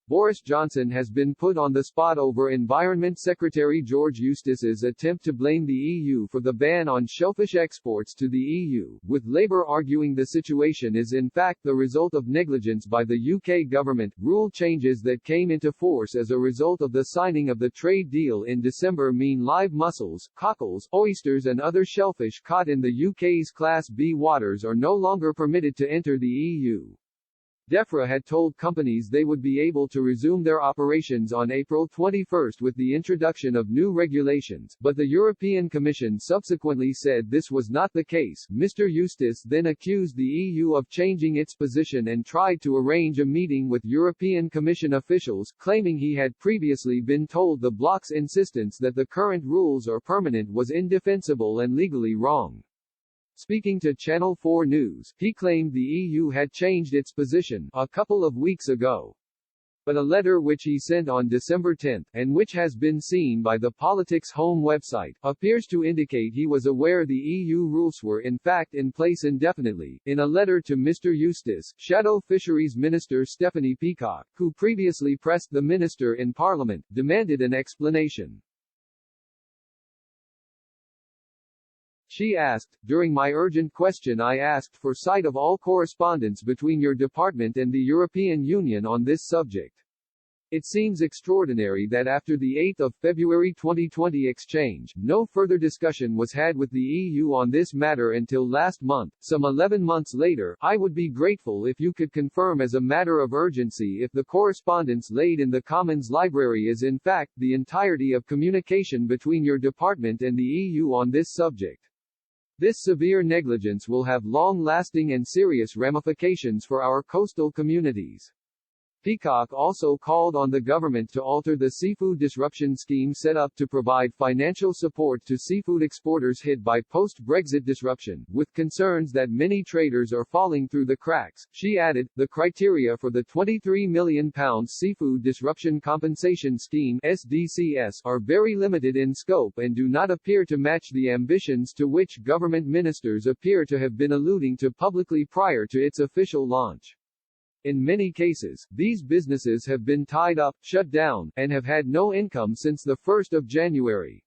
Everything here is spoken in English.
Boris Johnson has been put on the spot over Environment Secretary George Eustace's attempt to blame the EU for the ban on shellfish exports to the EU, with Labour arguing the situation is in fact the result of negligence by the UK government. Rule changes that came into force as a result of the signing of the trade deal in December mean live mussels, cockles, oysters and other shellfish caught in the UK's Class B waters are no longer permitted to enter the EU. DEFRA had told companies they would be able to resume their operations on April 21 with the introduction of new regulations, but the European Commission subsequently said this was not the case. Mr. Eustace then accused the EU of changing its position and tried to arrange a meeting with European Commission officials, claiming he had previously been told the bloc's insistence that the current rules are permanent was indefensible and legally wrong. Speaking to Channel 4 News, he claimed the EU had changed its position a couple of weeks ago. But a letter which he sent on December 10, and which has been seen by the Politics Home website, appears to indicate he was aware the EU rules were in fact in place indefinitely. In a letter to Mr. Eustace, Shadow Fisheries Minister Stephanie Peacock, who previously pressed the minister in Parliament, demanded an explanation. She asked, "During my urgent question I asked for sight of all correspondence between your department and the European Union on this subject. It seems extraordinary that after the 8 February 2020 exchange, no further discussion was had with the EU on this matter until last month, some 11 months later. I would be grateful if you could confirm as a matter of urgency if the correspondence laid in the Commons Library is in fact the entirety of communication between your department and the EU on this subject. This severe negligence will have long-lasting and serious ramifications for our coastal communities." Peacock also called on the government to alter the seafood disruption scheme set up to provide financial support to seafood exporters hit by post-Brexit disruption, with concerns that many traders are falling through the cracks. She added, "The criteria for the £23 million Seafood Disruption Compensation Scheme (SDCS) are very limited in scope and do not appear to match the ambitions to which government ministers appear to have been alluding to publicly prior to its official launch. In many cases, these businesses have been tied up, shut down, and have had no income since the 1st of January.